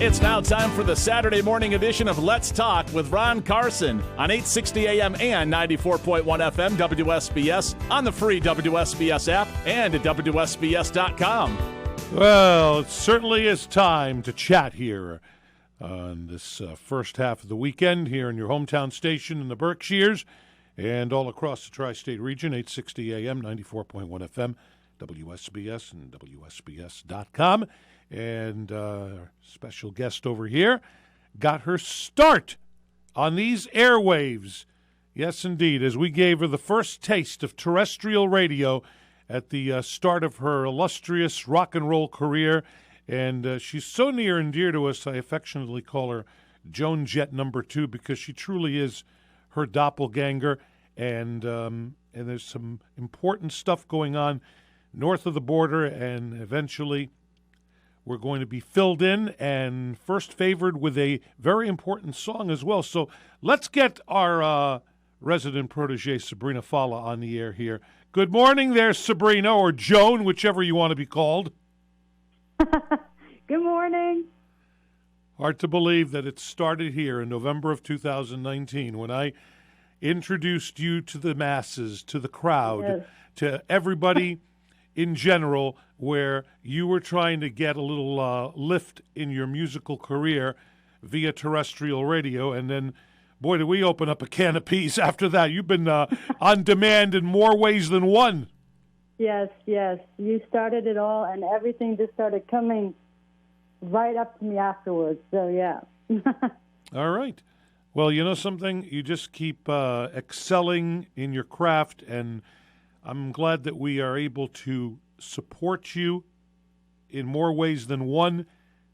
It's now time for the Saturday morning edition of Let's Talk with Ron Carson on 860 AM and 94.1 FM WSBS, on the free WSBS app, and at WSBS.com. Well, it certainly is time to chat here on this first half of the weekend here in your hometown station in the Berkshires and all across the tri-state region, 860 AM, 94.1 FM, WSBS and WSBS.com. And our special guest over here got her start on these airwaves. Yes, indeed, as we gave her the first taste of terrestrial radio at the start of her illustrious rock and roll career. And she's so near and dear to us, I affectionately call her Joan Jett number 2, because she truly is her doppelganger. And there's some important stuff going on north of the border, and eventually we're going to be filled in and first favored with a very important song as well. So let's get our resident protege, Sabrina Fallah, on the air here. Good morning there, Sabrina, or Joan, whichever you want to be called. Good morning. Hard to believe that it started here in November of 2019 when I introduced you to the masses, to the crowd, Yes. to everybody in general, where you were trying to get a little lift in your musical career via terrestrial radio. And then, boy, did we open up a can of peas after that. You've been on demand in more ways than one. Yes. You started it all, and everything just started coming right up to me afterwards. So, yeah. All right. Well, you know something? You just keep excelling in your craft, and I'm glad that we are able to support you in more ways than one,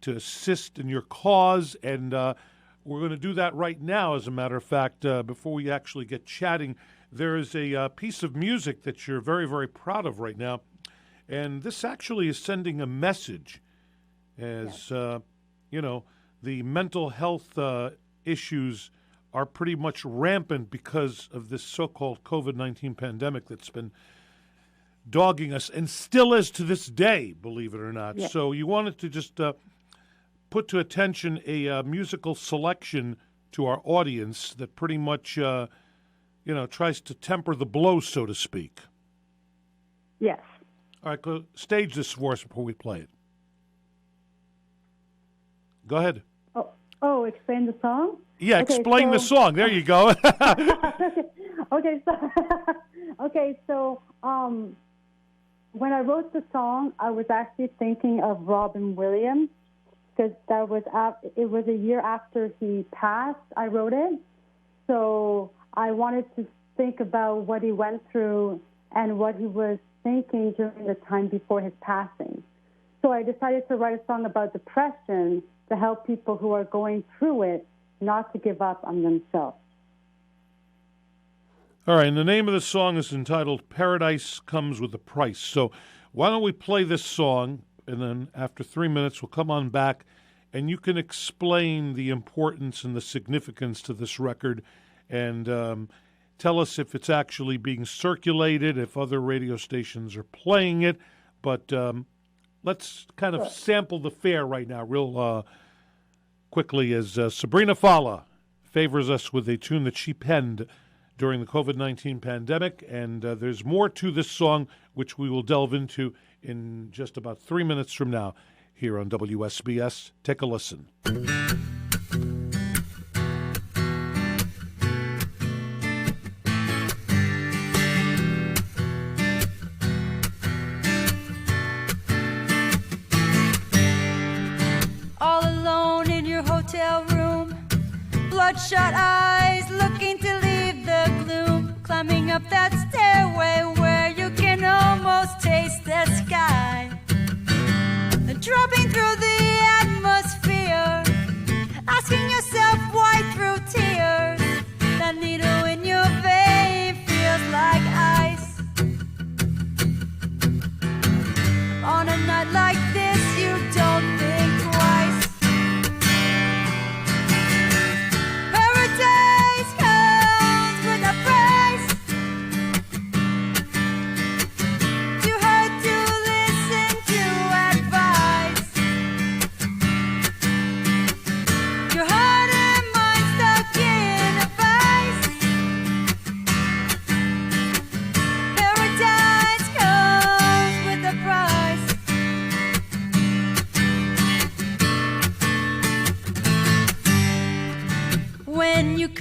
to assist in your cause, and we're going to do that right now. As a matter of fact, before we actually get chatting, there is a piece of music that you're very, very proud of right now, and this actually is sending a message as, you know, the mental health issues are pretty much rampant because of this so-called COVID-19 pandemic that's been dogging us and still is to this day, believe it or not. Yeah. So you wanted to just put to attention a musical selection to our audience that pretty much, you know, tries to temper the blow, so to speak. Yes. All right, go stage this for us before we play it. Go ahead. Oh, explain the song? Yeah, Okay, explain the so- song. There you go. So when I wrote the song, I was actually thinking of Robin Williams, because it was a year after he passed. I wrote it, so I wanted to think about what he went through and what he was thinking during the time before his passing. So I decided to write a song about depression to help people who are going through it not to give up on themselves. All right, and the name of the song is entitled Paradise Comes with a Price. So why don't we play this song, and then after 3 minutes we'll come on back, and you can explain the importance and the significance to this record, and tell us if it's actually being circulated, if other radio stations are playing it. But let's kind of sample the fare right now real quickly as Sabrina Fallah favors us with a tune that she penned during the COVID-19 pandemic. And there's more to this song, which we will delve into in just about 3 minutes from now here on WSBS. Take a listen. All alone in your hotel room, bloodshot eyes looking to leave the gloom, climbing up that stairway where you can almost taste the sky, dropping through the atmosphere, asking yourself why through tears. That needle in your vein feels like ice. On a night like this, you don't think twice. Paradise comes with a price.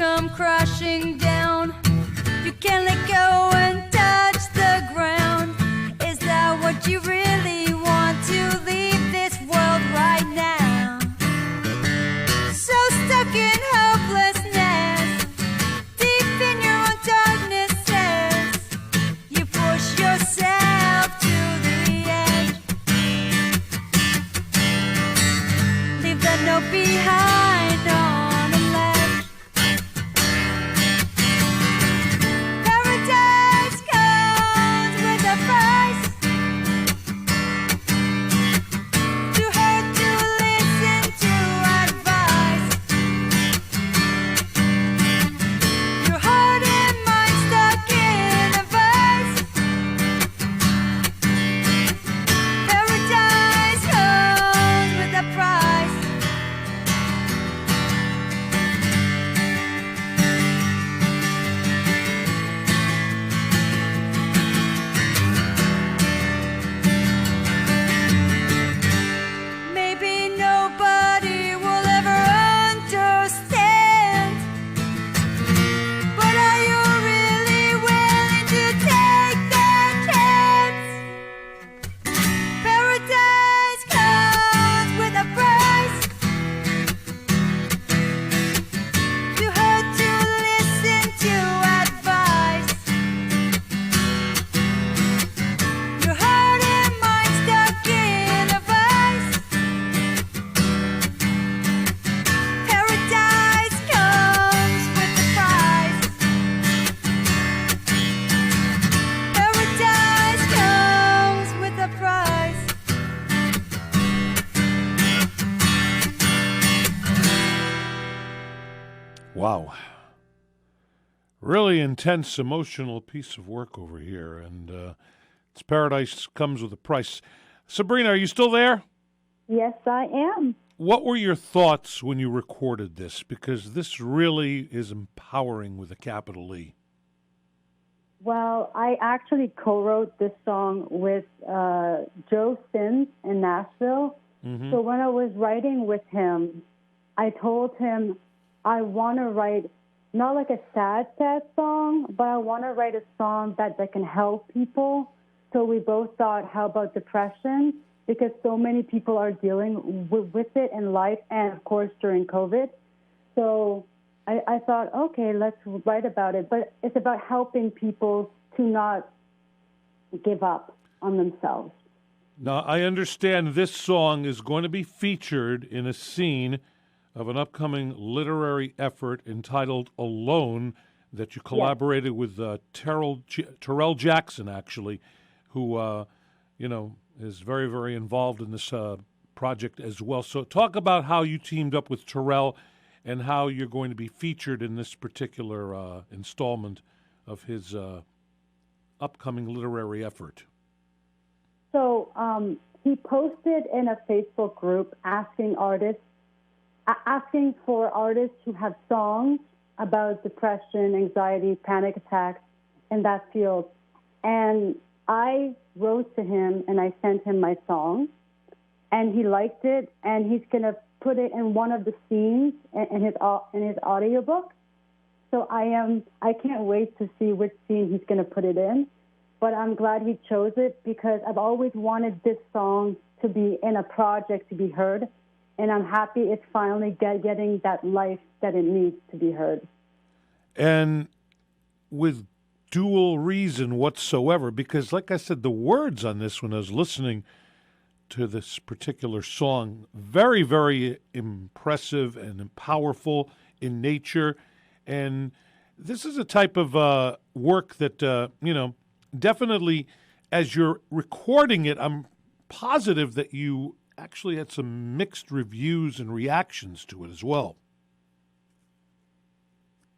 come crashing down. You can't let go and touch the ground. Is that what you really want, to leave this world right now? So stuck in hopelessness, deep in your own darknesses, you push yourself to the edge. Leave that note behind on a ledge. Paradise comes with a price. Too hurt to listen to advice. Your heart and mind stuck in a vice. Paradise comes with a price. Maybe nobody will ever understand, but are you really willing to take that chance? Paradise comes with a price. Too hurt to listen to advice. Your heart and mind stuck in a vice. Paradise comes with a price. Paradise comes with a price. Wow. Really intense, emotional piece of work over here, and it's Paradise Comes with a Price. Sabrina, are you still there? Yes, I am. What were your thoughts when you recorded this? Because this really is empowering with a capital E. Well, I actually co-wrote this song with Joe Sims in Nashville. Mm-hmm. So when I was writing with him, I told him I want to write not like a sad song, but I want to write a song that can help people. So we both thought, how about depression? Because so many people are dealing with it in life and, of course, during COVID. So I thought, okay, let's write about it. But it's about helping people to not give up on themselves. Now, I understand this song is going to be featured in a scene of an upcoming literary effort entitled Alone that you collaborated with Terrell Jackson, actually, who, is very, very involved in this project as well. So talk about how you teamed up with Terrell and how you're going to be featured in this particular installment of his upcoming literary effort. So he posted in a Facebook group asking for artists who have songs about depression, anxiety, panic attacks in that field. And I wrote to him and I sent him my song, and he liked it, and he's going to put it in one of the scenes in his audiobook. So I can't wait to see which scene he's going to put it in. But I'm glad he chose it because I've always wanted this song to be in a project to be heard. And I'm happy it's finally getting that life that it needs to be heard. And with dual reason whatsoever, because like I said, the words on this, when I was listening to this particular song, very, very impressive and powerful in nature. And this is a type of work that, definitely as you're recording it, I'm positive that you actually had some mixed reviews and reactions to it as well.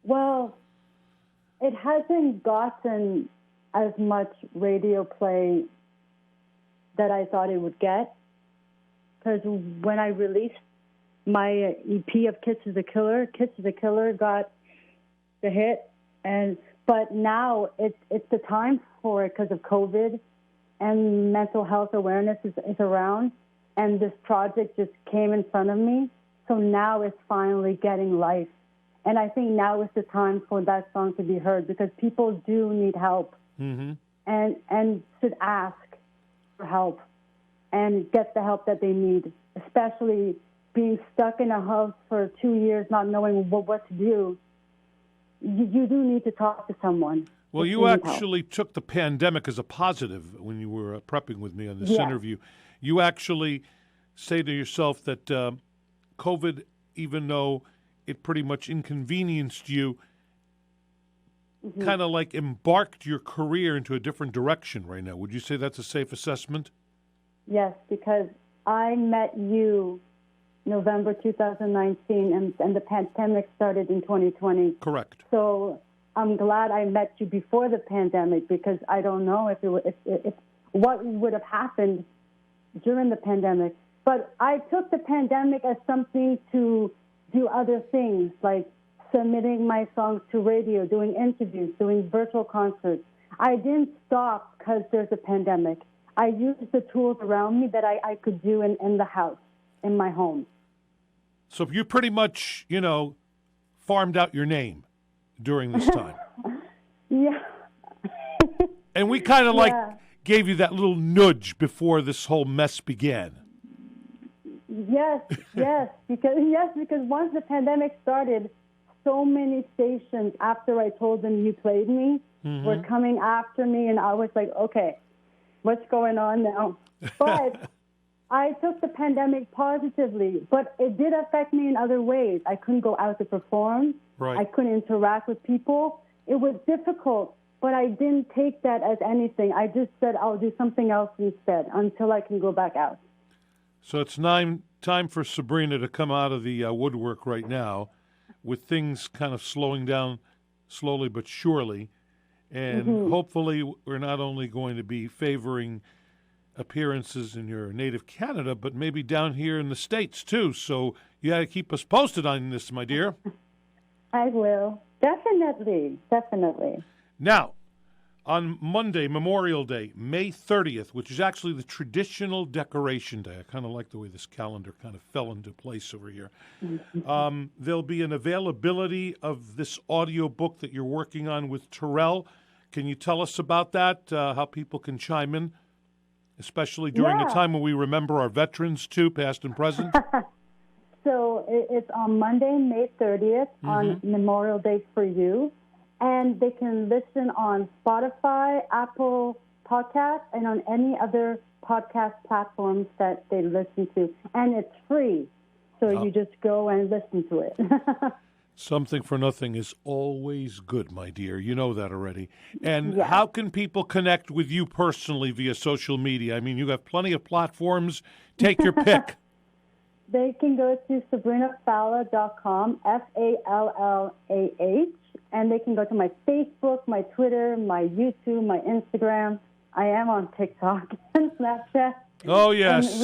Well, it hasn't gotten as much radio play that I thought it would get, because when I released my EP of Kiss is a Killer got the hit, but now it's the time for it because of COVID and mental health awareness is around, and this project just came in front of me, so now it's finally getting life. And I think now is the time for that song to be heard because people do need help and should ask for help and get the help that they need, especially being stuck in a house for 2 years, not knowing what to do. You do need to talk to someone. Well, you actually took the pandemic as a positive when you were prepping with me on this interview. You actually say to yourself that COVID, even though it pretty much inconvenienced you, kind of like embarked your career into a different direction right now. Would you say that's a safe assessment? Yes, because I met you November 2019, and the pandemic started in 2020. Correct. So I'm glad I met you before the pandemic because I don't know if what would have happened during the pandemic. But I took the pandemic as something to do other things, like submitting my songs to radio, doing interviews, doing virtual concerts. I didn't stop because there's a pandemic. I used the tools around me that I could do in the house, in my home. So you pretty much, farmed out your name during this time. Yeah. And we kind of gave you that little nudge before this whole mess began. Yes, because once the pandemic started, so many stations, after I told them you played me, were coming after me, and I was like, okay, what's going on now? But I took the pandemic positively, but it did affect me in other ways. I couldn't go out to perform. Right. I couldn't interact with people. It was difficult, but I didn't take that as anything. I just said I'll do something else instead until I can go back out. So it's time for Sabrina to come out of the woodwork right now with things kind of slowing down slowly but surely. And hopefully we're not only going to be favoring appearances in your native Canada, but maybe down here in the States too. So you got to keep us posted on this, my dear. I will. Definitely. Now, on Monday, Memorial Day, May 30th, which is actually the traditional decoration day. I kind of like the way this calendar kind of fell into place over here. There'll be an availability of this audio book that you're working on with Terrell. Can you tell us about that, how people can chime in, especially during the time when we remember our veterans, too, past and present? So it's on Monday, May 30th, on Memorial Day for you. And they can listen on Spotify, Apple Podcasts, and on any other podcast platforms that they listen to. And it's free. So you just go and listen to it. Something for nothing is always good, my dear. You know that already. And how can people connect with you personally via social media? I mean, you have plenty of platforms. Take your pick. They can go to SabrinaFallah.com, Fallah, and they can go to my Facebook, my Twitter, my YouTube, my Instagram. I am on TikTok and Snapchat. Oh, yes.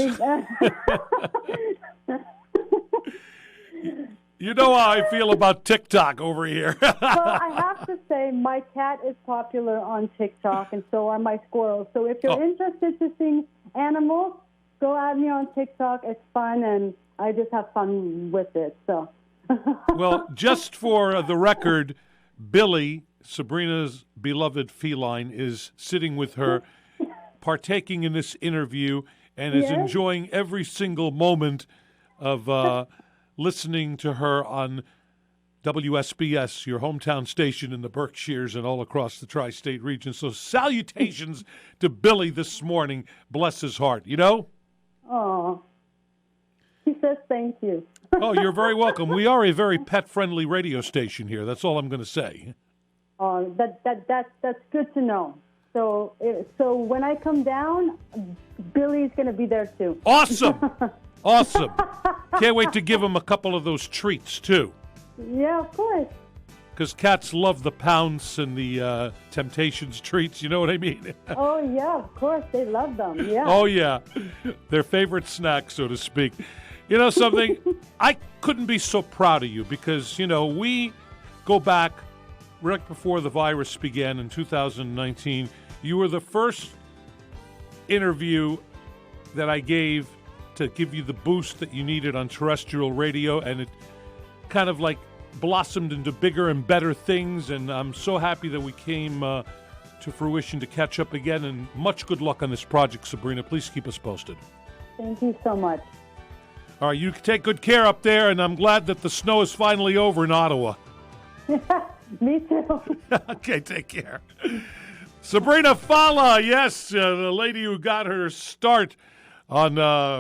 You know how I feel about TikTok over here. Well, I have to say, my cat is popular on TikTok, and so are my squirrels. So if you're interested to see animals, go at me on TikTok. It's fun, and I just have fun with it. So. Well, just for the record, Billy, Sabrina's beloved feline, is sitting with her, partaking in this interview, and is enjoying every single moment of listening to her on WSBS, your hometown station in the Berkshires and all across the tri-state region. So salutations to Billy this morning. Bless his heart, Oh, he says thank you. Oh, you're very welcome. We are a very pet-friendly radio station here. That's all I'm going to say. Oh, that's good to know. So when I come down, Billy's going to be there too. Awesome. Awesome. Can't wait to give him a couple of those treats, too. Yeah, of course. Because cats love the Pounce and the Temptations treats, you know what I mean? Oh, yeah, of course. They love them, yeah. Oh, yeah. Their favorite snack, so to speak. You know something? I couldn't be so proud of you because, we go back right before the virus began in 2019. You were the first interview that I gave to give you the boost that you needed on terrestrial radio, and it kind of like blossomed into bigger and better things, and I'm so happy that we came to fruition to catch up again, and much good luck on this project, Sabrina. Please keep us posted. Thank you so much. All right, you take good care up there, and I'm glad that the snow is finally over in Ottawa. Me too. Okay, take care. Sabrina Fallah, yes, the lady who got her start on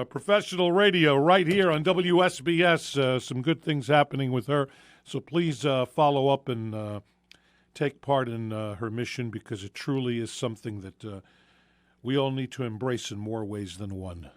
professional radio right here on WSBS. Some good things happening with her. So please follow up and take part in her mission, because it truly is something that we all need to embrace in more ways than one.